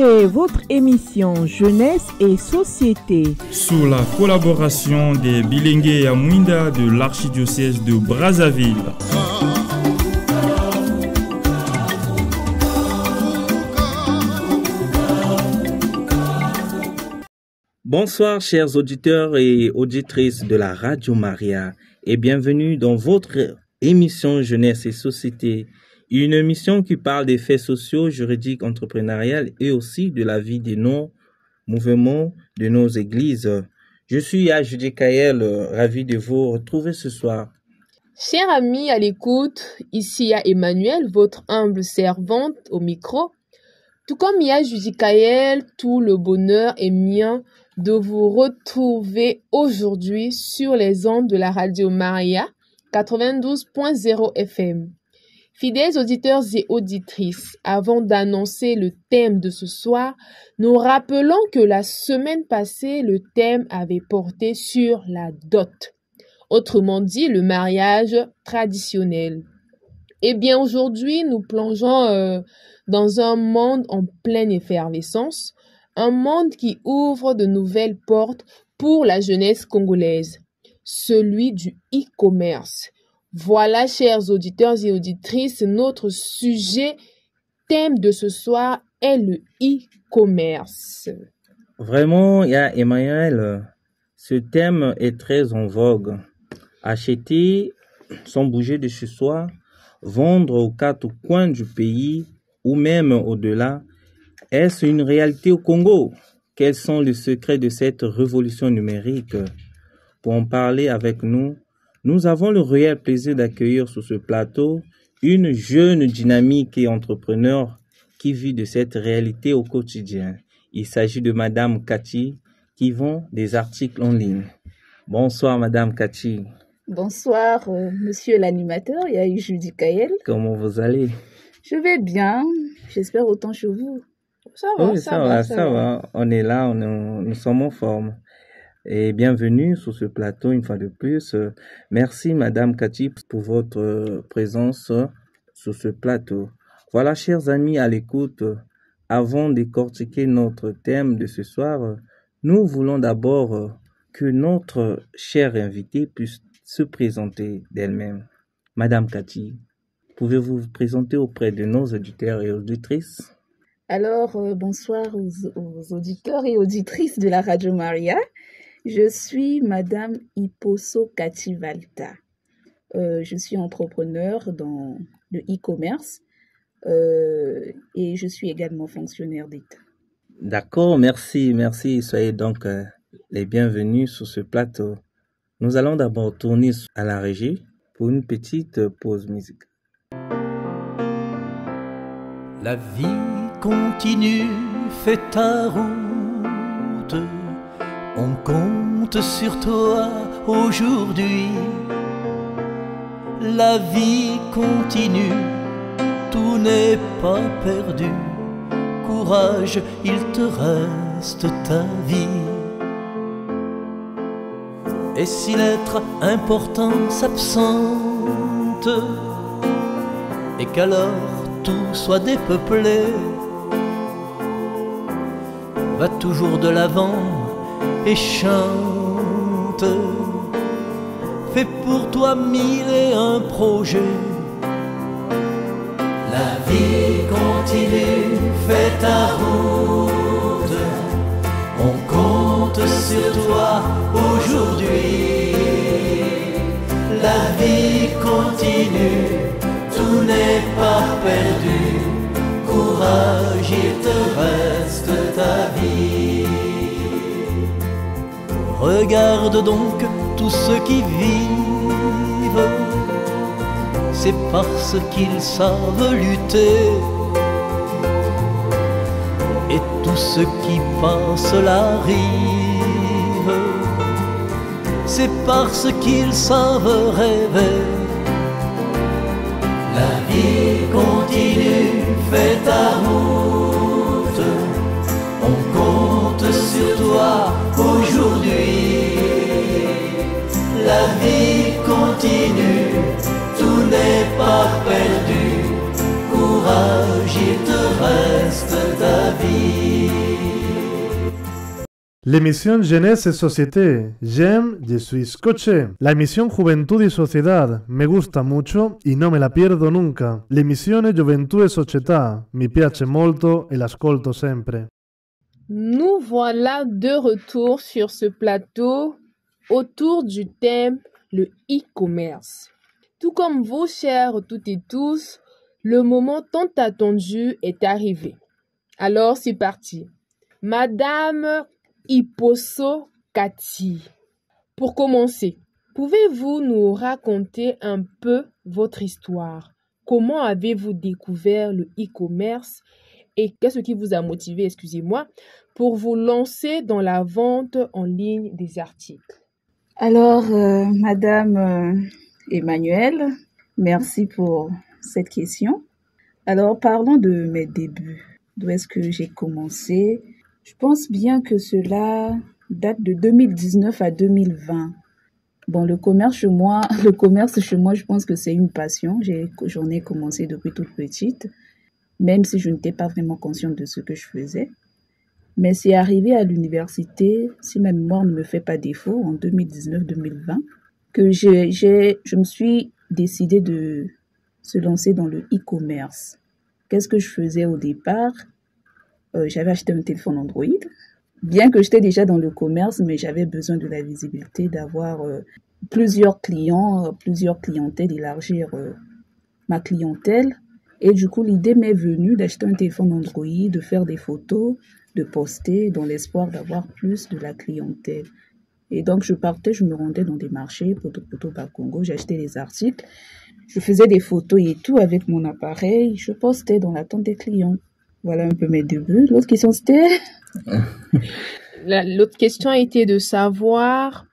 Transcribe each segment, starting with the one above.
Suivez votre émission Jeunesse et Société sous la collaboration des Bilingué à Mouinda de l'archidiocèse de Brazzaville. Bonsoir chers auditeurs et auditrices de la Radio Maria et bienvenue dans votre émission Jeunesse et Société, une émission qui parle des faits sociaux, juridiques, entrepreneuriales et aussi de la vie de nos mouvements, de nos églises. Je suis Ajudi Kael, ravi de vous retrouver ce soir. Chers amis à l'écoute, ici il y a Emmanuel, votre humble servante au micro. Tout comme il y a Judy Kael, tout le bonheur est mien de vous retrouver aujourd'hui sur les ondes de la Radio Maria 92.0 FM. Fidèles auditeurs et auditrices, avant d'annoncer le thème de ce soir, nous rappelons que la semaine passée, le thème avait porté sur la dot, autrement dit le mariage traditionnel. Eh bien aujourd'hui, nous plongeons dans un monde en pleine effervescence, un monde qui ouvre de nouvelles portes pour la jeunesse congolaise, celui du e-commerce. Voilà, chers auditeurs et auditrices, notre sujet, thème de ce soir est le e-commerce. Vraiment, il y a Emmanuel, ce thème est très en vogue. Acheter sans bouger de chez soi, vendre aux quatre coins du pays ou même au-delà, est-ce une réalité au Congo? Quels sont les secrets de cette révolution numérique? Pour en parler avec nous, nous avons le réel plaisir d'accueillir sur ce plateau une jeune dynamique et entrepreneur qui vit de cette réalité au quotidien. Il s'agit de Madame Cathy qui vend des articles en ligne. Bonsoir Madame Cathy. Bonsoir Monsieur l'animateur, il y a Judy Kael. Comment vous allez? Je vais bien, j'espère autant chez vous. Ça va. On est là, nous sommes en forme. Et bienvenue sur ce plateau une fois de plus. Merci Madame Cathy pour votre présence sur ce plateau. Voilà, chers amis à l'écoute, avant de décortiquer notre thème de ce soir, nous voulons d'abord que notre chère invitée puisse se présenter d'elle-même. Madame Cathy, pouvez-vous vous présenter auprès de nos auditeurs et auditrices? Alors, bonsoir aux auditeurs et auditrices de la Radio Maria. Je suis Madame Iposo Cathy Valta. Je suis entrepreneur dans le e-commerce et je suis également fonctionnaire d'État. D'accord, merci. Soyez donc les bienvenus sur ce plateau. Nous allons d'abord tourner à la régie pour une petite pause musicale. La vie continue, fais ta route. On compte sur toi aujourd'hui. La vie continue, tout n'est pas perdu. Courage, il te reste ta vie. Et si l'être important s'absente, et qu'alors tout soit dépeuplé, va toujours de l'avant et chante. Fais pour toi 1001 projets. La vie continue, fais ta route. On compte sur toi aujourd'hui. La vie continue, tout n'est pas perdu. Courage, il te reste ta vie. Regarde donc tous ceux qui vivent, c'est parce qu'ils savent lutter. Et tous ceux qui passent la rive, c'est parce qu'ils savent rêver. La vie continue, fais ta route. On compte sur toi aujourd'hui. La vie continue, tout n'est pas perdu. Courage, il te reste ta vie. L'émission Jeunesse et Société. J'aime, je suis scotché. La emisión Juventud y Sociedad. Me gusta mucho y no me la pierdo nunca. L'emissione Gioventù e Società. Mi piace molto e l'ascolto sempre. Nous voilà de retour sur ce plateau autour du thème le e-commerce. Tout comme vous, chers toutes et tous, le moment tant attendu est arrivé. Alors c'est parti. Madame Iposo Kati, pour commencer, pouvez-vous nous raconter un peu votre histoire? Comment avez-vous découvert le e-commerce et qu'est-ce qui vous a motivé, excusez-moi, pour vous lancer dans la vente en ligne des articles? Alors, Madame Emmanuelle, merci pour cette question. Alors, parlons de mes débuts. D'où est-ce que j'ai commencé? Je pense bien que cela date de 2019 à 2020. Bon, le commerce chez moi, je pense que c'est une passion. J'en ai commencé depuis toute petite, même si je n'étais pas vraiment consciente de ce que je faisais. Mais c'est arrivé à l'université, si ma mémoire ne me fait pas défaut, en 2019-2020, que je me suis décidée de se lancer dans le e-commerce. Qu'est-ce que je faisais au départ? J'avais acheté un téléphone Android. Bien que j'étais déjà dans le commerce, mais j'avais besoin de la visibilité, d'avoir plusieurs clients, plusieurs clientèles, élargir ma clientèle. Et du coup, l'idée m'est venue d'acheter un téléphone Android, de faire des photos, de poster dans l'espoir d'avoir plus de la clientèle. Et donc, je me rendais dans des marchés, Poto Bakongo, j'achetais les articles, je faisais des photos et tout avec mon appareil, je postais dans l'attente des clients. Voilà un peu mes débuts. L'autre question, c'était? L'autre question était de savoir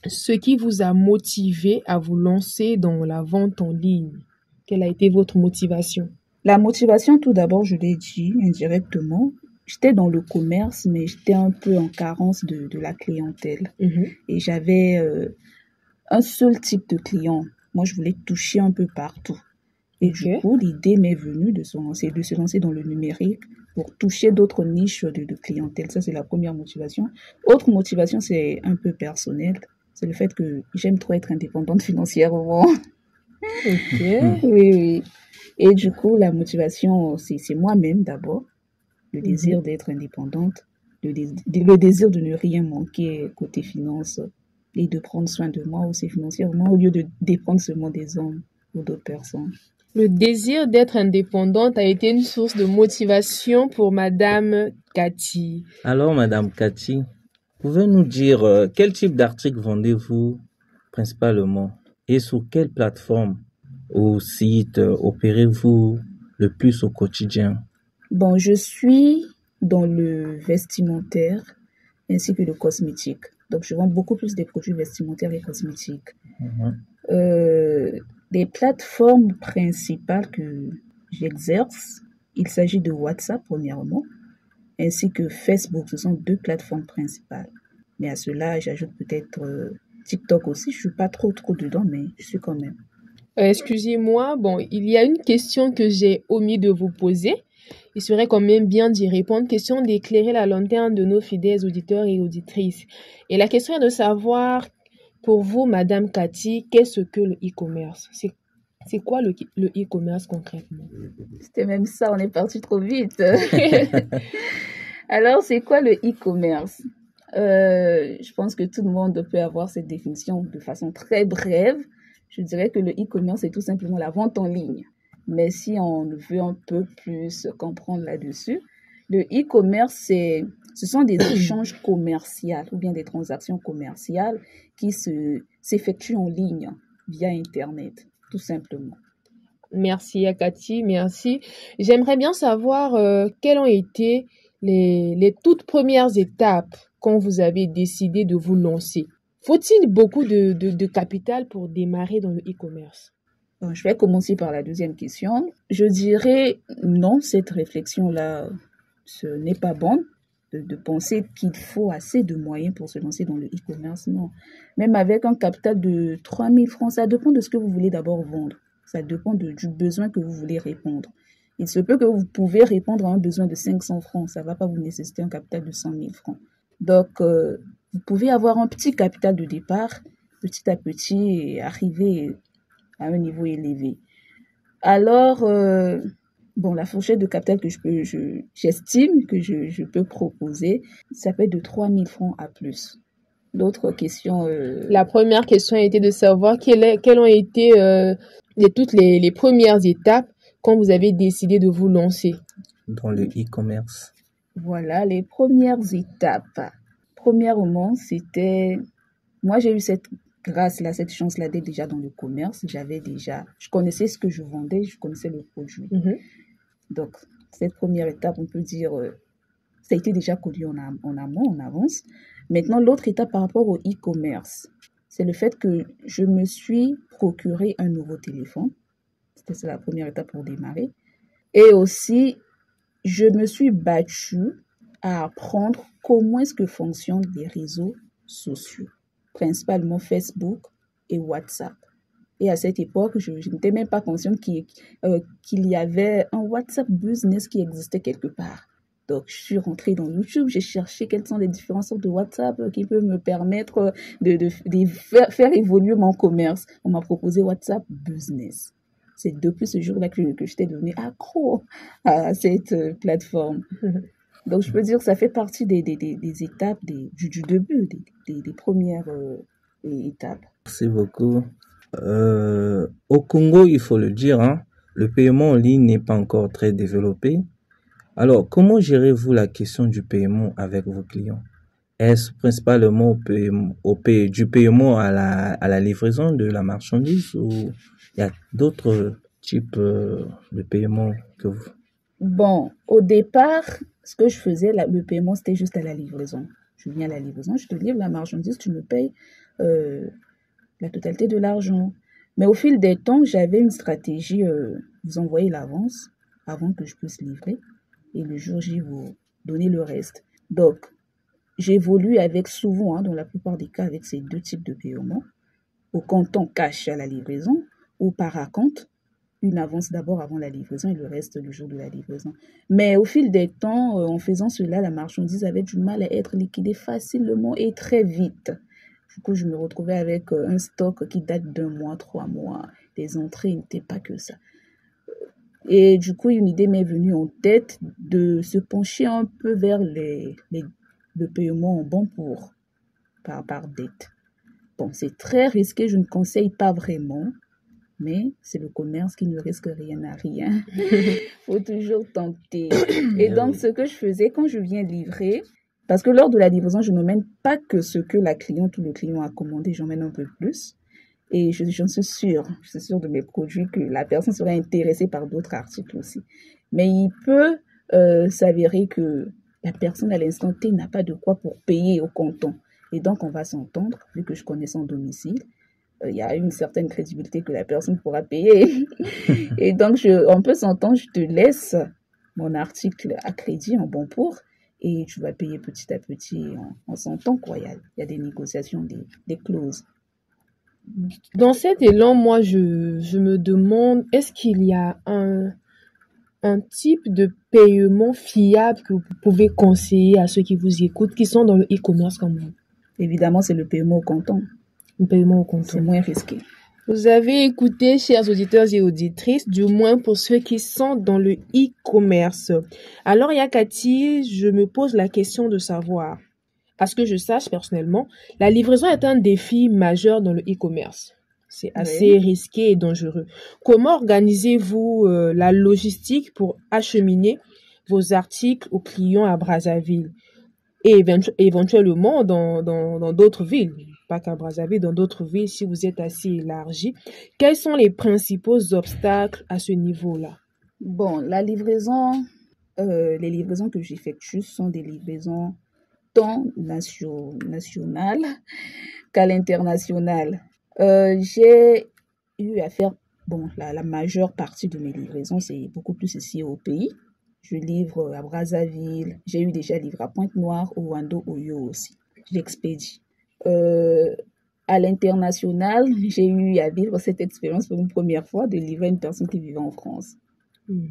ce qui vous a motivé à vous lancer dans la vente en ligne. Quelle a été votre motivation? La motivation, tout d'abord, je l'ai dit indirectement. J'étais dans le commerce, mais j'étais un peu en carence de la clientèle. Et j'avais un seul type de client. Moi, je voulais toucher un peu partout. Et du coup, l'idée m'est venue de se lancer dans le numérique pour toucher d'autres niches de clientèle. Ça, c'est la première motivation. Autre motivation, c'est un peu personnel. C'est le fait que j'aime trop être indépendante financièrement. Oui. Et du coup, la motivation, c'est moi-même d'abord. Le désir d'être indépendante, le désir de ne rien manquer côté finance et de prendre soin de moi aussi financièrement au lieu de dépendre seulement des hommes ou d'autres personnes. Le désir d'être indépendante a été une source de motivation pour Madame Kati. Alors, Madame Kati, pouvez-vous nous dire quel type d'articles vendez-vous principalement et sur quelle plateforme ou site opérez-vous le plus au quotidien? Bon, je suis dans le vestimentaire ainsi que le cosmétique. Donc, je vends beaucoup plus des produits vestimentaires et cosmétiques. Les plateformes principales que j'exerce, il s'agit de WhatsApp, premièrement, ainsi que Facebook. Ce sont deux plateformes principales. Mais à cela, j'ajoute peut-être TikTok aussi. Je ne suis pas trop dedans, mais je suis quand même. Excusez-moi, bon, il y a une question que j'ai omis de vous poser. Il serait quand même bien d'y répondre. Question d'éclairer la lanterne de nos fidèles auditeurs et auditrices. Et la question est de savoir, pour vous, Madame Kati, qu'est-ce que le e-commerce? C'est quoi le e-commerce concrètement? C'était même ça, on est parti trop vite. Alors, c'est quoi le e-commerce? Je pense que tout le monde peut avoir cette définition de façon très brève. Je dirais que le e-commerce, c'est tout simplement la vente en ligne. Mais si on veut un peu plus comprendre là-dessus, le e-commerce, ce sont des échanges commerciaux ou bien des transactions commerciales qui s'effectuent en ligne via Internet, tout simplement. Merci Akati, merci. J'aimerais bien savoir quelles ont été les toutes premières étapes quand vous avez décidé de vous lancer. Faut-il beaucoup de capital pour démarrer dans le e-commerce? Bon, je vais commencer par la deuxième question. Je dirais non, cette réflexion-là, ce n'est pas bon de penser qu'il faut assez de moyens pour se lancer dans le e-commerce. Non, même avec un capital de 3 000 francs, ça dépend de ce que vous voulez d'abord vendre. Ça dépend du besoin que vous voulez répondre. Il se peut que vous pouvez répondre à un besoin de 500 francs. Ça ne va pas vous nécessiter un capital de 100 000 francs. Donc, vous pouvez avoir un petit capital de départ, petit à petit, et arriver à un niveau élevé. Alors, la fourchette de capital que j'estime que je peux proposer, ça peut être de 3 000 francs à plus. D'autres questions La première question a été de savoir quelles ont été toutes les premières étapes quand vous avez décidé de vous lancer dans le e-commerce. Voilà, les premières étapes. Premièrement, moi j'ai eu cette grâce-là, cette chance-là d'être déjà dans le commerce. Je connaissais ce que je vendais, je connaissais le produit. Donc, cette première étape, on peut dire, ça a été déjà connu en amont, en avance. Maintenant, l'autre étape par rapport au e-commerce, c'est le fait que je me suis procuré un nouveau téléphone. C'était la première étape pour démarrer. Et aussi, je me suis battue à apprendre comment est-ce que fonctionnent les réseaux sociaux, principalement Facebook et WhatsApp. Et à cette époque, je n'étais même pas consciente qu'il y avait un WhatsApp Business qui existait quelque part. Donc, je suis rentrée dans YouTube, j'ai cherché quelles sont les différentes sortes de WhatsApp qui peuvent me permettre de faire évoluer mon commerce. On m'a proposé WhatsApp Business. C'est depuis ce jour-là que j'étais devenue accro à cette plateforme. Donc, je peux dire que ça fait partie des étapes du début, des premières étapes. Merci beaucoup. Au Congo, il faut le dire, le paiement en ligne n'est pas encore très développé. Alors, comment gérez-vous la question du paiement avec vos clients? Est-ce principalement du paiement à la livraison de la marchandise ou il y a d'autres types de paiement que vous... Bon, au départ, ce que je faisais, le paiement, c'était juste à la livraison. Je viens à la livraison, je te livre la marchandise, tu me payes la totalité de l'argent. Mais au fil des temps, j'avais une stratégie, vous envoyez l'avance avant que je puisse livrer et le jour J, vous donnez le reste. Donc, j'évolue souvent, dans la plupart des cas, avec ces deux types de paiement, au comptant cash à la livraison ou par acompte. Une avance d'abord avant la livraison et le reste le jour de la livraison. Mais au fil des temps, en faisant cela, la marchandise avait du mal à être liquidée facilement et très vite. Du coup, je me retrouvais avec un stock qui date d'1 mois, 3 mois. Les entrées n'étaient pas que ça. Et du coup, une idée m'est venue en tête de se pencher un peu vers le paiement en bon par dette. Bon, c'est très risqué, je ne conseille pas vraiment. Mais c'est le commerce qui ne risque rien à rien. Faut toujours tenter. Et donc, ce que je faisais quand je viens livrer, parce que lors de la livraison, je n'emmène pas que ce que la cliente ou le client a commandé, j'emmène un peu plus. Et j'en suis sûre, de mes produits, que la personne serait intéressée par d'autres articles aussi. Mais il peut s'avérer que la personne à l'instant T n'a pas de quoi pour payer au comptant. Et donc, on va s'entendre, vu que je connais son domicile. Il y a une certaine crédibilité que la personne pourra payer. Et donc, on peut s'entendre, je te laisse mon article à crédit en bon pour et tu vas payer petit à petit. On s'entend, quoi. Il y a des négociations, des clauses. Dans cet élan, moi, je me demande, est-ce qu'il y a un type de paiement fiable que vous pouvez conseiller à ceux qui vous écoutent, qui sont dans le e-commerce comme vous? Évidemment, c'est le paiement au comptant. Le paiement au comptant. C'est moins risqué. Vous avez écouté, chers auditeurs et auditrices, du moins pour ceux qui sont dans le e-commerce. Alors, Yakati, je me pose la question de savoir, parce que je sache personnellement, la livraison est un défi majeur dans le e-commerce. C'est assez risqué et dangereux. Comment organisez-vous la logistique pour acheminer vos articles aux clients à Brazzaville et éventuellement dans d'autres villes? Pas qu'à Brazzaville, dans d'autres villes, si vous êtes assez élargi. Quels sont les principaux obstacles à ce niveau-là? Bon, la livraison, les livraisons que j'effectue sont des livraisons tant nationales qu'à l'international. J'ai eu à faire, la majeure partie de mes livraisons, c'est beaucoup plus ici au pays. Je livre à Brazzaville, j'ai eu déjà livré à Pointe-Noire, au Wando, au Yo aussi. J'expédie. À l'international, j'ai eu à vivre cette expérience pour une première fois de livrer une personne qui vivait en France.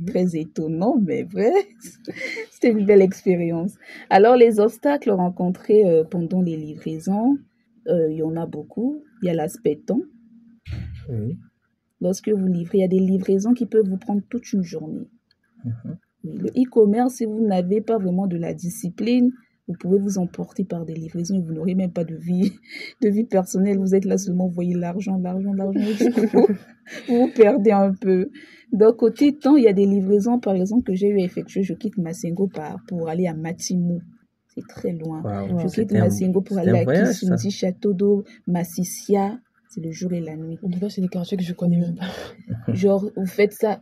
Très étonnant, mais vrai, c'était une belle expérience. Alors, les obstacles rencontrés pendant les livraisons, il y en a beaucoup. Il y a l'aspect temps. Oui. Lorsque vous livrez, il y a des livraisons qui peuvent vous prendre toute une journée. Oui, le e-commerce, si vous n'avez pas vraiment de la discipline, vous pouvez vous emporter par des livraisons et vous n'aurez même pas de vie personnelle. Vous êtes là seulement, vous voyez l'argent. Du coup, vous perdez un peu. Donc, côté temps, il y a des livraisons, par exemple, que j'ai eu à effectuer. Je quitte Massengo pour aller à Matimou. C'est très loin. Wow. Je quitte Massengo pour aller à Kisundi, Château d'Eau, Massissia. C'est le jour et la nuit. En tout cas, c'est des quartiers que je connais même pas. Genre, vous faites ça.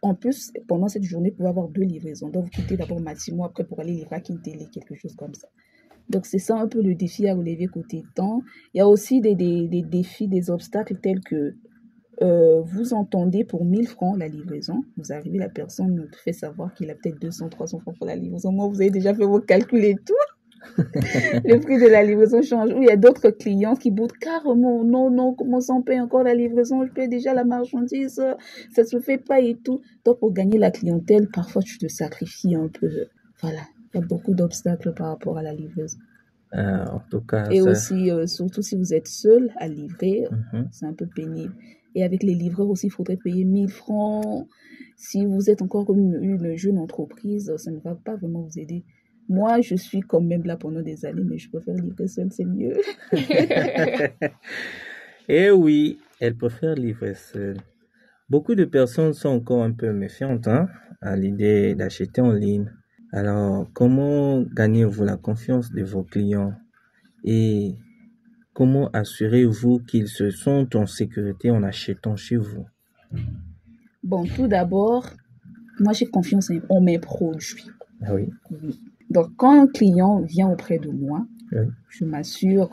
En plus, pendant cette journée, vous pouvez avoir 2 livraisons. Donc, vous quittez d'abord Matimou, après pour aller livrer à Kintélé, quelque chose comme ça. Donc, c'est ça un peu le défi à relever côté temps. Il y a aussi des défis, des obstacles tels que vous entendez pour 1000 francs la livraison. Vous arrivez, la personne fait savoir qu'il a peut-être 200, 300 francs pour la livraison. Moi, vous avez déjà fait vos calculs et tout. Le prix de la livraison change. Ou il y a d'autres clients qui boudent carrément. Non, comment ça on paye encore la livraison? Je paye déjà la marchandise. Ça se fait pas et tout. Donc, pour gagner la clientèle, parfois, tu te sacrifies un peu. Voilà. Il y a beaucoup d'obstacles par rapport à la livraison. En tout cas, et aussi, surtout si vous êtes seul à livrer, c'est un peu pénible. Et avec les livreurs aussi, il faudrait payer 1000 francs. Si vous êtes encore comme une jeune entreprise, ça ne va pas vraiment vous aider. Moi, je suis quand même là pendant des années, mais je préfère livrer seule, c'est mieux. Eh oui, elle préfère livrer seule. Beaucoup de personnes sont encore un peu méfiantes à l'idée d'acheter en ligne. Alors, comment gagnez-vous la confiance de vos clients et comment assurez-vous qu'ils se sentent en sécurité en achetant chez vous? Bon, tout d'abord, moi j'ai confiance en mes produits. Ah oui. Donc, quand un client vient auprès de moi, je m'assure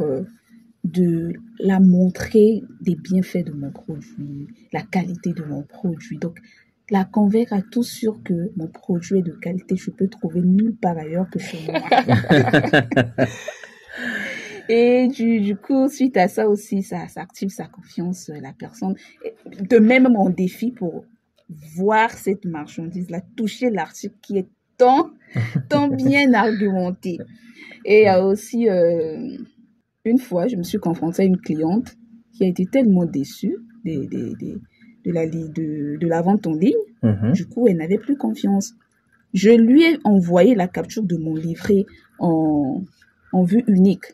de la montrer des bienfaits de mon produit, la qualité de mon produit. Donc, la convaincre à tout sûr que mon produit est de qualité, je peux trouver nulle part ailleurs que chez moi. Et du coup, suite à ça aussi, ça active sa confiance, la personne. De même, mon défi pour voir cette marchandise-là, toucher l'article qui est tant bien argumenté. Et il y a aussi, une fois, je me suis confrontée à une cliente qui a été tellement déçue de la vente en ligne. Du coup, elle n'avait plus confiance. Je lui ai envoyé la capture de mon livret en vue unique.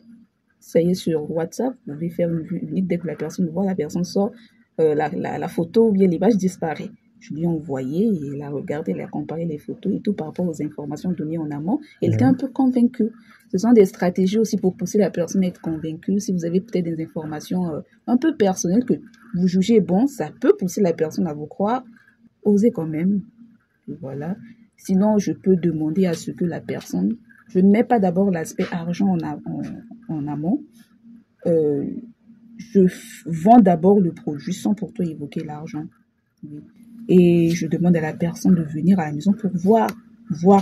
Ça y est, sur WhatsApp, vous pouvez faire une vue unique. Dès que la personne voit, la personne sort, la photo ou bien l'image disparaît. Je lui ai envoyé, et elle a regardé, elle a comparé les photos et tout par rapport aux informations données en amont. Elle était un peu convaincue. Ce sont des stratégies aussi pour pousser la personne à être convaincue. Si vous avez peut-être des informations un peu personnelles que vous jugez bon, ça peut pousser la personne à vous croire. Osez quand même. Et voilà. Sinon, je peux demander à ce que la personne... Je ne mets pas d'abord l'aspect argent en amont. Je vends d'abord le produit sans pour toi évoquer l'argent. Oui. Et je demande à la personne de venir à la maison pour voir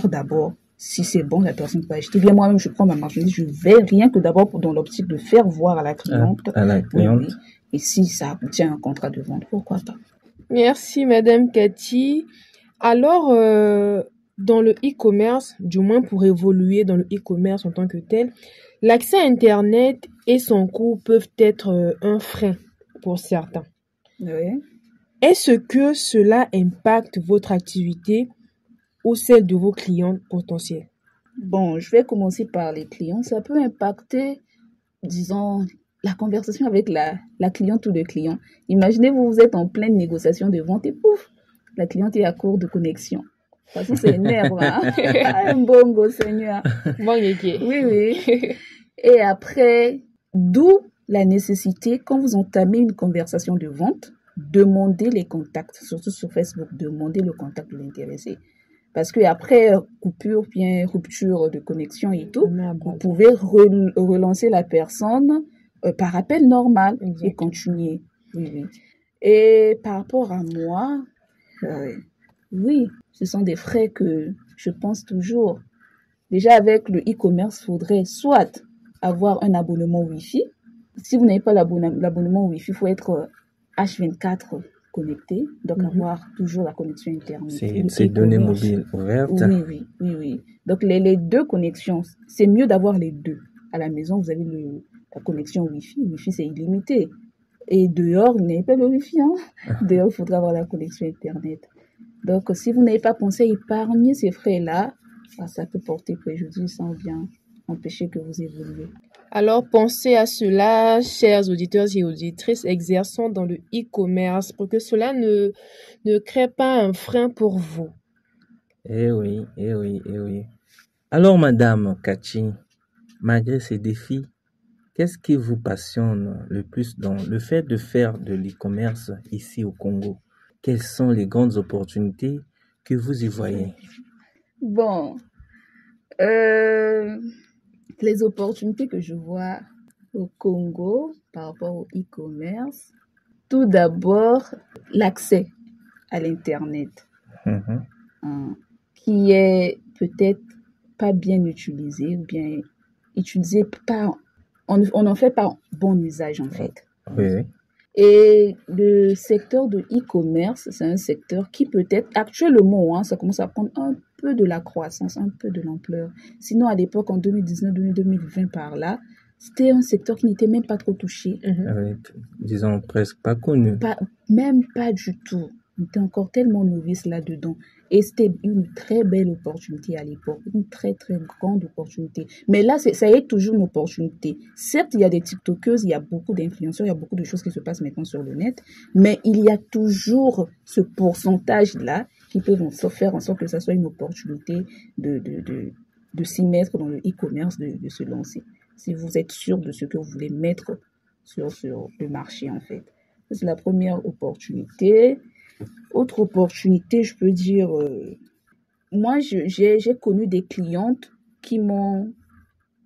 d'abord si c'est bon, la personne peut acheter. Bien, moi-même, je prends ma marchandise, je vais rien que d'abord dans l'optique de faire voir à la cliente. Oui. Et si ça aboutit à un contrat de vente, pourquoi pas. Merci, Madame Cathy. Alors, dans le e-commerce, du moins pour évoluer dans le e-commerce en tant que tel, l'accès à Internet et son coût peuvent être un frein pour certains. Oui. Est-ce que cela impacte votre activité ou celle de vos clients potentiels? Bon, je vais commencer par les clients. Ça peut impacter, disons, la conversation avec la cliente ou le client. Imaginez, vous êtes en pleine négociation de vente et pouf, la cliente est à court de connexion. Parce que c'est énerve, un bongo, Seigneur. Oui. Et après, d'où la nécessité, quand vous entamez une conversation de vente, demandez les contacts, surtout sur Facebook, demandez le contact de l'intéressé. Parce que après coupure, bien rupture de connexion et tout, vous pouvez relancer la personne par appel normal et continuer. Oui. Et par rapport à moi, oui, ce sont des frais que je pense toujours. Déjà avec le e-commerce, il faudrait soit avoir un abonnement Wi-Fi. Si vous n'avez pas l'abonnement Wi-Fi, il faut être H24 connecté, donc avoir toujours la connexion Internet. Ces données mobiles ouvertes. Oui. Donc les deux connexions, c'est mieux d'avoir les deux. À la maison, vous avez la connexion Wi-Fi. Wi-Fi, c'est illimité. Et dehors, vous n'avez pas le Wi-Fi. Dehors, il faudra avoir la connexion Internet. Donc, si vous n'avez pas pensé à épargner ces frais-là, ça peut porter préjudice sans bien empêcher que vous évoluiez. Alors, pensez à cela, chers auditeurs et auditrices exerçant dans le e-commerce, pour que cela ne crée pas un frein pour vous. Eh oui. Alors, Madame Kachi, malgré ces défis, qu'est-ce qui vous passionne le plus dans le fait de faire de l'e-commerce ici au Congo? Quelles sont les grandes opportunités que vous y voyez? Bon, les opportunités que je vois au Congo par rapport au e-commerce, tout d'abord, l'accès à l'Internet, qui est peut-être pas bien utilisé ou bien utilisé pas, on n'en fait pas bon usage en fait. Oui. Et le secteur de e-commerce, c'est un secteur qui peut-être, actuellement, ça commence à prendre un peu de la croissance, un peu de l'ampleur. Sinon, à l'époque, en 2019-2020 par là, c'était un secteur qui n'était même pas trop touché. Disons presque pas connu. Même pas du tout. On était encore tellement novice là-dedans. Et c'était une très belle opportunité à l'époque. Une très, très grande opportunité. Mais là, ça est toujours une opportunité. Certes, il y a des TikTokeuses, il y a beaucoup d'influenceurs, il y a beaucoup de choses qui se passent maintenant sur le net. Mais il y a toujours ce pourcentage-là qui peut faire en sorte que ça soit une opportunité de s'y mettre dans le e-commerce, de se lancer. Si vous êtes sûr de ce que vous voulez mettre sur le marché, en fait. C'est la première opportunité. Autre opportunité, je peux dire, moi, j'ai connu des clientes qui m'ont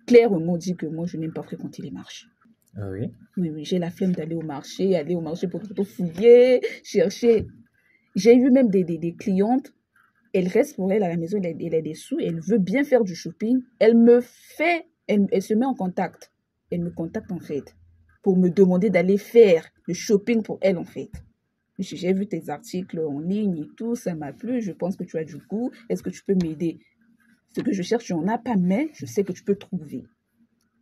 clairement dit que moi, je n'aime pas fréquenter les marchés. Ah oui? Oui, j'ai la flemme d'aller au marché pour tout fouiller, chercher. J'ai eu même des clientes, elle reste pour elle à la maison, elle a des sous, elle veut bien faire du shopping, elle se met en contact. Elle me contacte en fait, pour me demander d'aller faire le shopping pour elle en fait. J'ai vu tes articles en ligne et tout, ça m'a plu, je pense que tu as du goût, est-ce que tu peux m'aider? Ce que je cherche, tu n'en as pas, mais je sais que tu peux trouver.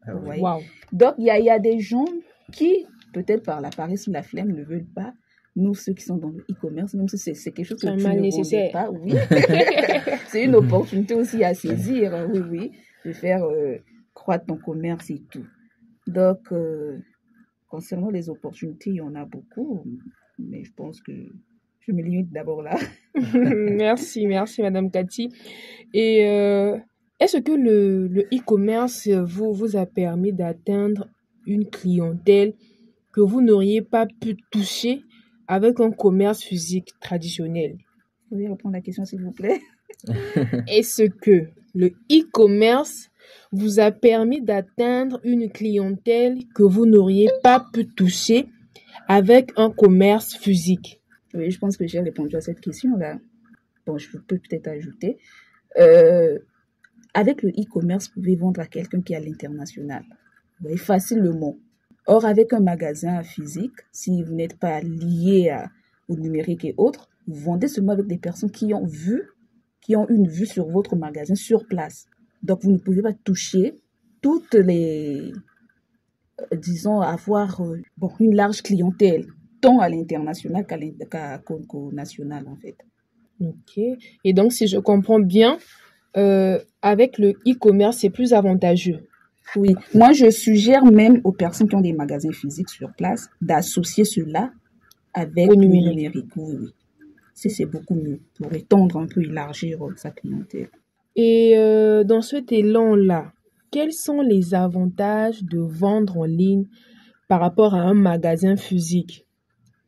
Ah oui. Wow. Donc, il y a des gens qui, peut-être par la paresse ou la flemme, ne veulent pas. Nous, ceux qui sont dans le e-commerce, même si c'est quelque chose que tu ne vendais pas, oui. C'est une opportunité aussi à saisir, oui, de faire croître ton commerce et tout. Donc, concernant les opportunités, il y en a beaucoup. Mais je pense que je me limite d'abord là. Merci, Madame Cathy. Et est-ce que le e-commerce vous a permis d'atteindre une clientèle que vous n'auriez pas pu toucher avec un commerce physique traditionnel? Vous pouvez répondre à la question, s'il vous plaît? Est-ce que le e-commerce vous a permis d'atteindre une clientèle que vous n'auriez pas pu toucher avec un commerce physique? Oui, je pense que j'ai répondu à cette question-là. Bon, je peux peut-être ajouter. Avec le e-commerce, vous pouvez vendre à quelqu'un qui est à l'international. Vous voyez facilement. Or, avec un magasin physique, si vous n'êtes pas lié au numérique et autres, vous vendez seulement avec des personnes qui ont une vue sur votre magasin sur place. Donc, vous ne pouvez pas toucher toutes les... disons, avoir une large clientèle, tant à l'international qu'au national, en fait. Ok. Et donc, si je comprends bien, avec le e-commerce, c'est plus avantageux. Oui. Moi, je suggère même aux personnes qui ont des magasins physiques sur place d'associer cela avec le numérique. Oui. C'est beaucoup mieux pour étendre un peu, élargir sa clientèle. Et dans cet élan-là, quels sont les avantages de vendre en ligne par rapport à un magasin physique?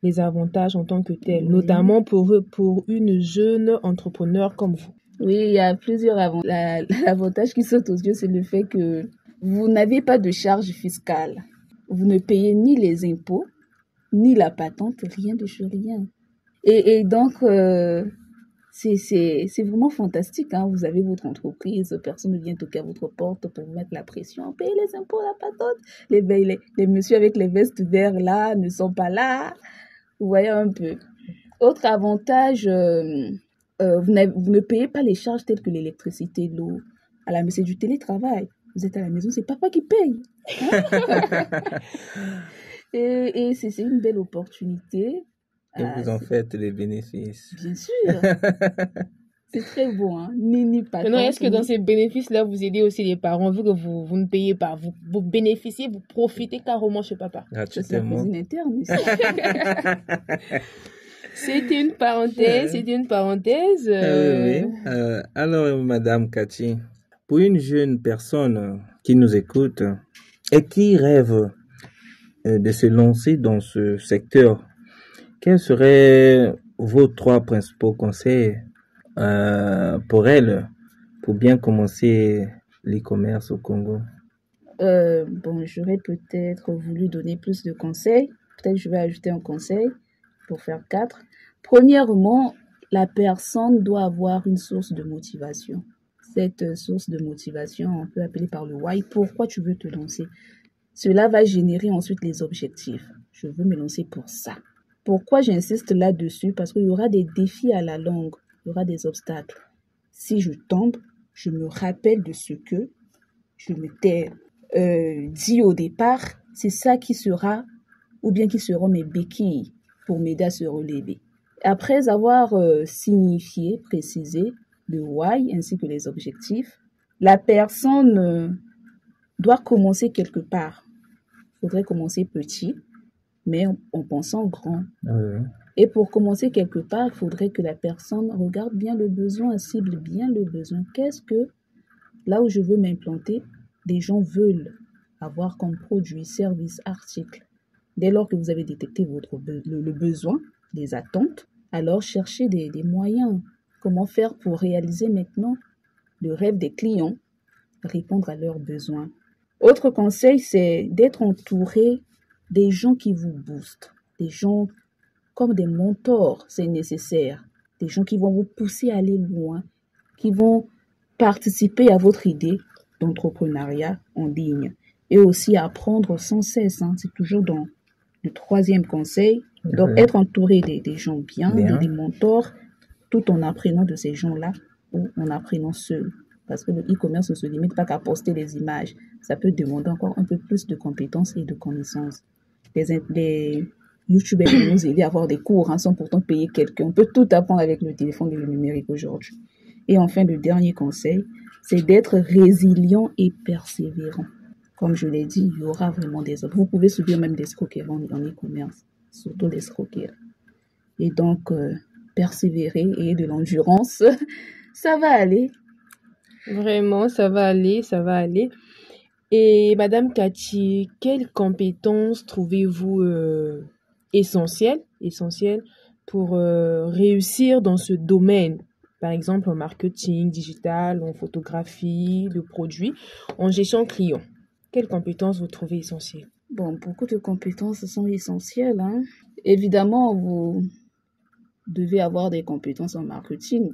Les avantages en tant que tels, notamment pour une jeune entrepreneur comme vous. Oui, il y a plusieurs avantages. L'avantage qui saute aux yeux, c'est le fait que vous n'avez pas de charges fiscales. Vous ne payez ni les impôts, ni la patente, rien de chez rien. Et donc, c'est vraiment fantastique. Hein. Vous avez votre entreprise, personne ne vient toquer à votre porte pour vous mettre la pression. Payez les impôts, la patente. Les messieurs avec les vestes vertes là ne sont pas là. Vous voyez un peu. Autre avantage, vous ne payez pas les charges telles que l'électricité, l'eau. À la maison, c'est du télétravail. Vous êtes à la maison, c'est papa qui paye. Et c'est une belle opportunité. Et vous en faites les bénéfices. Bien sûr. C'est très bon, hein. Ni pas. Maintenant, est-ce que dans ces bénéfices-là, vous aidez aussi les parents, vu que vous ne payez pas, vous bénéficiez, vous profitez carrément chez papa? C'est la cuisine interne ici. C'était une parenthèse, Oui. Alors, Madame Cathy, pour une jeune personne qui nous écoute et qui rêve de se lancer dans ce secteur, quels seraient vos 3 principaux conseils pour elle, pour bien commencer l'e-commerce au Congo? J'aurais peut-être voulu donner plus de conseils. Peut-être je vais ajouter un conseil pour faire 4. Premièrement, la personne doit avoir une source de motivation. Cette source de motivation, on peut appeler par le why. Pourquoi tu veux te lancer? Cela va générer ensuite les objectifs. Je veux me lancer pour ça. Pourquoi j'insiste là-dessus? Parce qu'il y aura des défis à la longue. Il y aura des obstacles. Si je tombe, je me rappelle de ce que je m'étais dit au départ. C'est ça qui sera, ou bien qui seront mes béquilles pour m'aider à se relever. Après avoir signifié, précisé le why ainsi que les objectifs, la personne doit commencer quelque part. Il faudrait commencer petit, mais en pensant grand. Oui. Et pour commencer quelque part, il faudrait que la personne regarde bien le besoin, cible bien le besoin. Qu'est-ce que, là où je veux m'implanter, des gens veulent avoir comme produit, service, article. Dès lors que vous avez détecté le besoin, les attentes, alors cherchez des moyens. Comment faire pour réaliser maintenant le rêve des clients, répondre à leurs besoins. Autre conseil, c'est d'être entouré des gens qui vous boostent, des gens comme des mentors, c'est nécessaire, des gens qui vont vous pousser à aller loin, qui vont participer à votre idée d'entrepreneuriat en ligne et aussi apprendre sans cesse, hein, c'est toujours dans le 3e conseil, donc être entouré des gens bien. Des mentors, tout en apprenant de ces gens-là ou en apprenant seul. Parce que le e-commerce ne se limite pas qu'à poster les images. Ça peut demander encore un peu plus de compétences et de connaissances. Les YouTubers peuvent nous aider à avoir des cours, hein, sans pourtant payer quelqu'un. On peut tout apprendre avec le téléphone et le numérique aujourd'hui. Et enfin, le dernier conseil, c'est d'être résilient et persévérant. Comme je l'ai dit, il y aura vraiment des autres. Vous pouvez subir même des escroqueries en e-commerce, surtout des escroqueries. Et donc, persévérer et de l'endurance, ça va aller. Vraiment, ça va aller. Et Madame Cathy, quelles compétences trouvez-vous essentielles pour réussir dans ce domaine? Par exemple, en marketing digital, en photographie, de produits, en gestion client. Quelles compétences vous trouvez essentielles? Beaucoup de compétences sont essentielles, hein. Évidemment, vous devez avoir des compétences en marketing,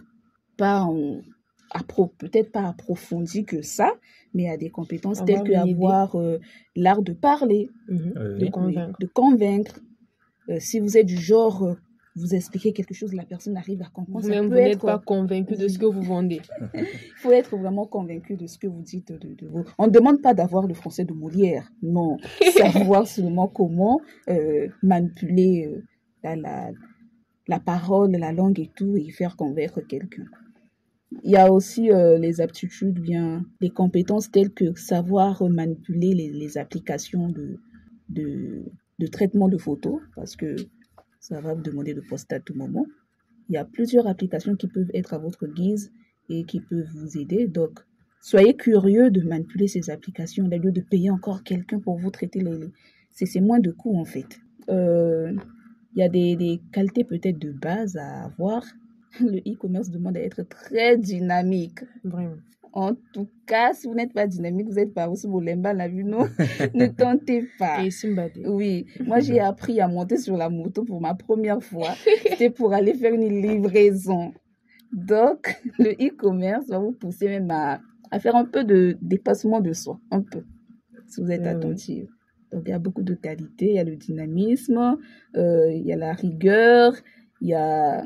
peut-être pas approfondies que ça, mais il y a des compétences telles qu'avoir l'art de parler, de convaincre. Si vous êtes du genre, vous expliquez quelque chose, la personne arrive à comprendre. Même vous n'êtes pas convaincu de ce que vous vendez. Il faut être vraiment convaincu de ce que vous dites. On ne demande pas d'avoir le français de Molière, non. Savoir seulement comment manipuler la parole, la langue et tout, et faire convaincre quelqu'un. Il y a aussi les aptitudes, les compétences telles que savoir manipuler les applications de traitement de photos, parce que ça va vous demander de poster à tout moment. Il y a plusieurs applications qui peuvent être à votre guise et qui peuvent vous aider. Donc, soyez curieux de manipuler ces applications au lieu de payer encore quelqu'un pour vous traiter c'est moins de coûts en fait. Il y a des qualités peut-être de base à avoir. Le e-commerce demande à être très dynamique. Vraiment. En tout cas, si vous n'êtes pas dynamique, vous êtes pas aussi beau lemba la vue, non? Ne tentez pas. Et Simbadé. Oui, moi j'ai appris à monter sur la moto pour ma première fois. C'était pour aller faire une livraison. Donc, le e-commerce va vous pousser même à faire un peu de dépassement de soi, un peu, si vous êtes attentive. Donc, il y a beaucoup de qualités. Il y a le dynamisme, il y a la rigueur, Il y a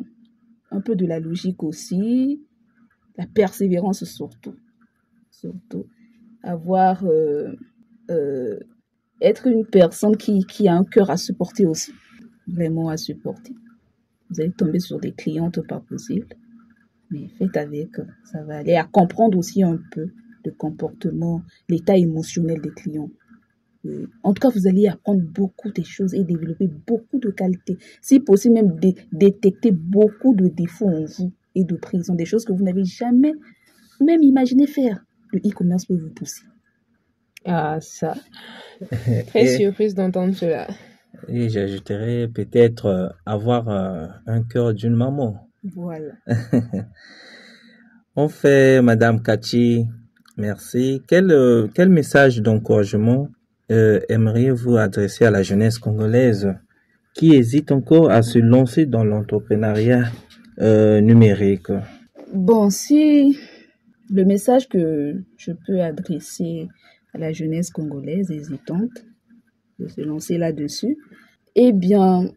un peu de la logique aussi, la persévérance surtout. Surtout, avoir, être une personne qui a un cœur à supporter aussi, vraiment à supporter. Vous allez tomber sur des clientes pas possibles, mais faites avec, ça va aller. À comprendre aussi un peu le comportement, l'état émotionnel des clients. En tout cas, vous allez apprendre beaucoup de choses et développer beaucoup de qualités. Si possible, même détecter beaucoup de défauts en vous et de prisons, des choses que vous n'avez jamais même imaginé faire. Le e-commerce peut vous pousser. Ah, ça. Très surprise d'entendre cela. Et j'ajouterais peut-être avoir un cœur d'une maman. Voilà. En fait, Madame Kachi, merci. Quel message d'encouragement aimeriez-vous adresser à la jeunesse congolaise qui hésite encore à se lancer dans l'entrepreneuriat numérique? Bon, si le message que je peux adresser à la jeunesse congolaise hésitante de se lancer là-dessus, eh bien,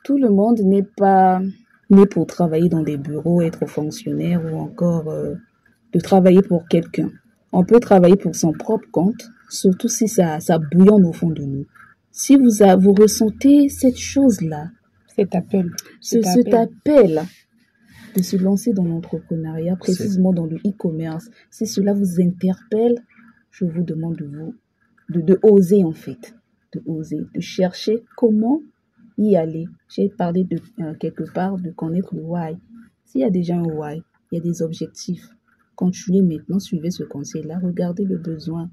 tout le monde n'est pas né pour travailler dans des bureaux, être fonctionnaire ou encore de travailler pour quelqu'un. On peut travailler pour son propre compte, surtout si ça bouillonne au fond de nous. Si vous ressentez cette chose-là, Cet appel. cet appel de se lancer dans l'entrepreneuriat, précisément dans le e-commerce, si cela vous interpelle, je vous demande de oser en fait, de oser, de chercher comment y aller. J'ai parlé de quelque part de connaître le why. S'il y a déjà un why, il y a des objectifs. Continuez maintenant, suivez ce conseil-là, regardez le besoin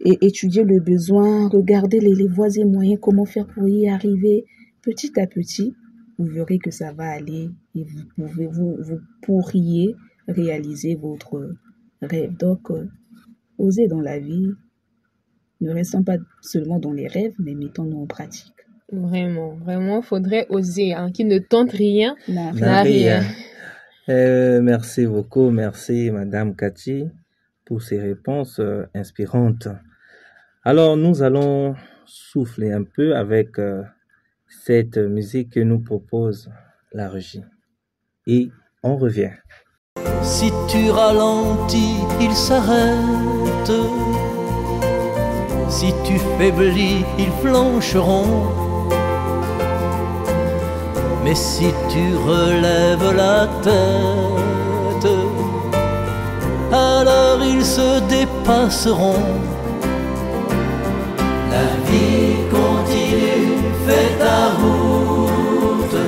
et étudiez le besoin, regardez les voies et moyens, comment faire pour y arriver. Petit à petit, vous verrez que ça va aller et vous pourriez réaliser votre rêve. Donc, osez dans la vie. Ne restons pas seulement dans les rêves, mais mettons-nous en pratique. Vraiment, vraiment, faudrait oser. Hein. Qui ne tente rien N'a n'a rien. Merci beaucoup, merci Madame Kachi pour ces réponses inspirantes. Alors nous allons souffler un peu avec cette musique que nous propose la régie. Et on revient. Si tu ralentis, ils s'arrêtent. Si tu faiblis, ils flancheront. Mais si tu relèves la tête, alors ils se dépasseront. La vie continue, fais ta route.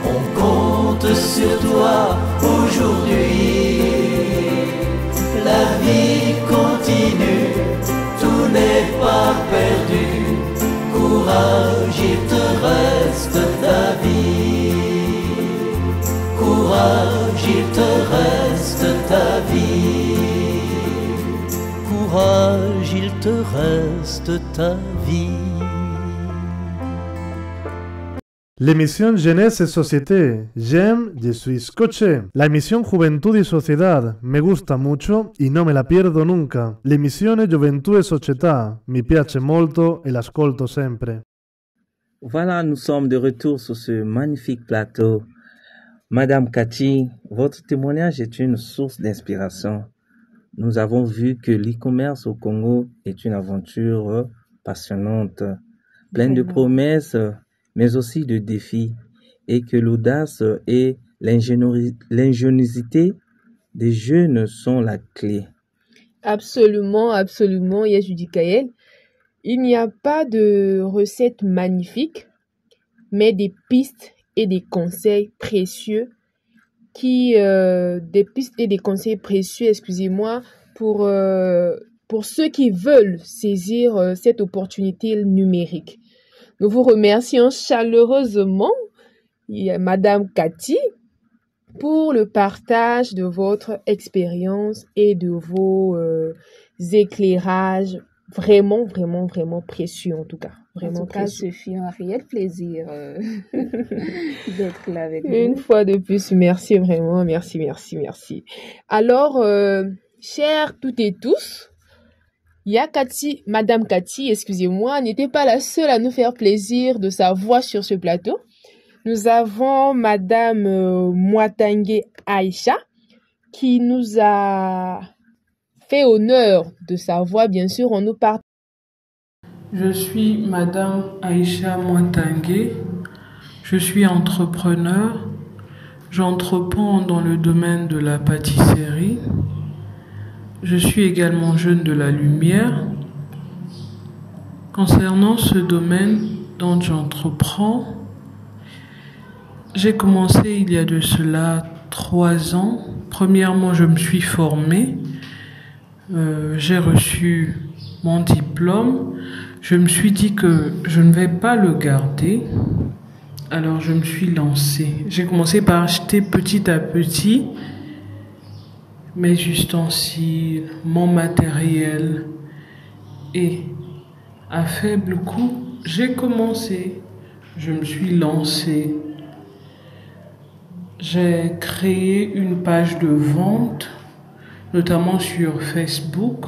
On compte sur toi aujourd'hui. La vie continue, tout n'est pas perdu. Courage, il te reste ta vie. Courage, il te reste ta vie. Courage, il te reste ta vie. L'émission Jeunesse et Société. J'aime, je suis scotché. La emisión Juventud y Sociedad. Me gusta mucho y no me la pierdo nunca. L'emissione Gioventù e Società. Mi piace molto e l'ascolto sempre. Voilà, nous sommes de retour sur ce magnifique plateau. Madame Kachi, votre témoignage est une source d'inspiration. Nous avons vu que l'e-commerce au Congo est une aventure passionnante, pleine de promesses, mais aussi de défis, et que l'audace et l'ingéniosité des jeunes sont la clé. Absolument, absolument, Yajudikaël. Il n'y a pas de recette magnifique, mais des pistes et des conseils précieux excusez-moi, pour ceux qui veulent saisir cette opportunité numérique. Nous vous remercions chaleureusement, Madame Kachi, pour le partage de votre expérience et de vos éclairages vraiment, vraiment, vraiment précieux en tout cas. Vraiment en tout cas, précieux. ce fut un réel plaisir d'être là avec vous. Une fois de plus, merci vraiment, merci, merci, merci. Alors, chers toutes et tous, Madame Kachi, excusez-moi, n'était pas la seule à nous faire plaisir de sa voix sur ce plateau. Nous avons Madame Mwatange Aïcha qui nous a fait honneur de sa voix, bien sûr, on nous parle. Je suis Madame Aïcha Mwatange, je suis entrepreneur, j'entreprends dans le domaine de la pâtisserie, je suis également jeune de la lumière. Concernant ce domaine dont j'entreprends, j'ai commencé il y a de cela 3 ans. Premièrement, je me suis formée, j'ai reçu mon diplôme. Je me suis dit que je ne vais pas le garder, alors je me suis lancée. J'ai commencé par acheter petit à petit mes ustensiles, mon matériel et à faible coût, j'ai commencé. Je me suis lancée. J'ai créé une page de vente, notamment sur Facebook.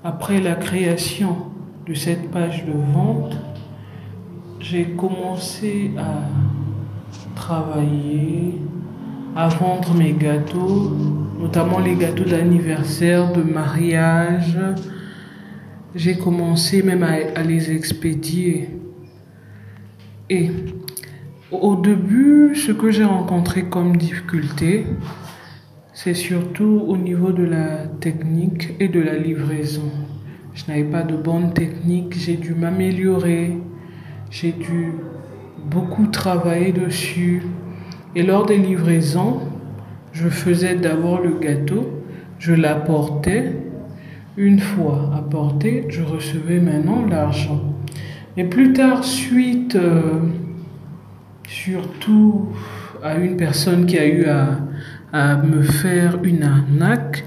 Après la création de cette page de vente, j'ai commencé à travailler, à vendre mes gâteaux, notamment les gâteaux d'anniversaire, de mariage. J'ai commencé même à les expédier. Et au début, ce que j'ai rencontré comme difficulté, c'est surtout au niveau de la technique et de la livraison. Je n'avais pas de bonne technique, j'ai dû m'améliorer, j'ai dû beaucoup travailler dessus. Et lors des livraisons, je faisais d'abord le gâteau, je l'apportais. Une fois apporté, je recevais maintenant l'argent. Et plus tard, suite surtout à une personne qui a eu à me faire une arnaque,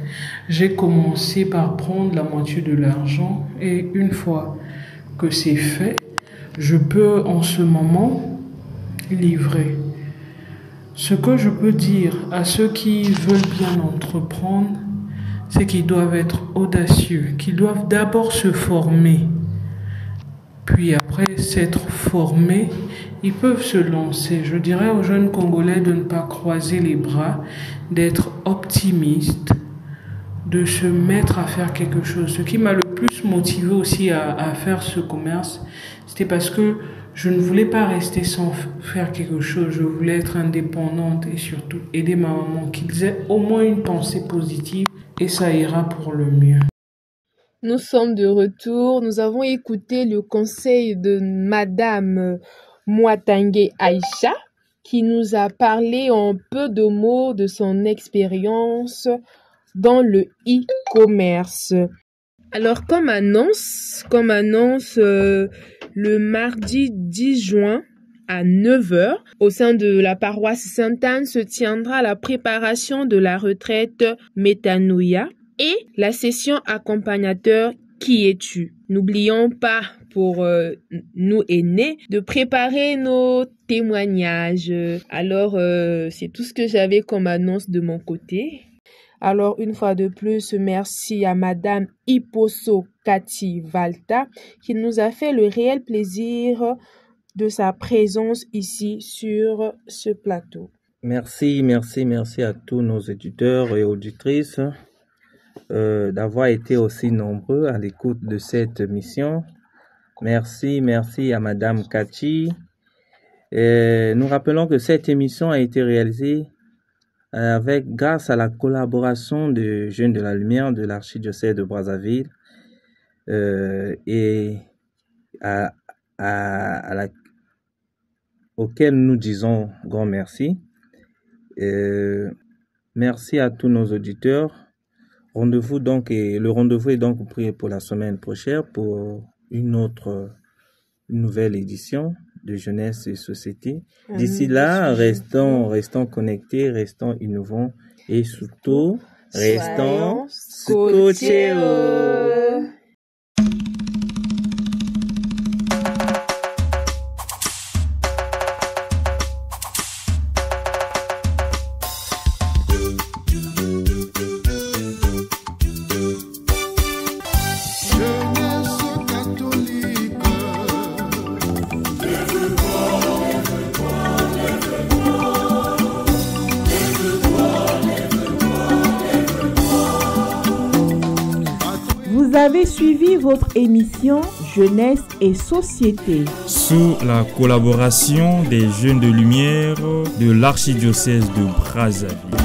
j'ai commencé par prendre la moitié de l'argent et une fois que c'est fait, je peux en ce moment livrer. Ce que je peux dire à ceux qui veulent bien entreprendre, c'est qu'ils doivent être audacieux, qu'ils doivent d'abord se former. Puis après s'être formés, ils peuvent se lancer. Je dirais aux jeunes Congolais de ne pas croiser les bras, d'être optimistes, de se mettre à faire quelque chose. Ce qui m'a le plus motivé aussi à faire ce commerce, c'était parce que je ne voulais pas rester sans faire quelque chose. Je voulais être indépendante et surtout aider ma maman, qu'ils aient au moins une pensée positive et ça ira pour le mieux. Nous sommes de retour. Nous avons écouté le conseil de Madame Mwatange Aïcha qui nous a parlé en peu de mots de son expérience dans le e-commerce. Alors, comme annonce, le mardi 10 juin à 9h, au sein de la paroisse Sainte-Anne, se tiendra la préparation de la retraite Métanoïa et la session accompagnateur Qui es-tu? N'oublions pas pour nous aînés de préparer nos témoignages. Alors, c'est tout ce que j'avais comme annonce de mon côté. Alors, une fois de plus, merci à Madame Iposo Kativalta qui nous a fait le réel plaisir de sa présence ici sur ce plateau. Merci à tous nos éditeurs et auditrices d'avoir été aussi nombreux à l'écoute de cette mission. Merci à Madame Kati. Nous rappelons que cette émission a été réalisée grâce à la collaboration de Jeunes de la Lumière de l'archidiocèse de Brazzaville et auquel nous disons grand merci. Merci à tous nos auditeurs. Le rendez-vous est donc pris pour la semaine prochaine pour une nouvelle édition de Jeunesse et Société. D'ici là, restons connectés, restons innovants et surtout, restons scotchés. Jeunesse catholique, Vous avez suivi votre émission Jeunesse et Société sous la collaboration des Jeunes de Lumière de l'archidiocèse de Brazzaville.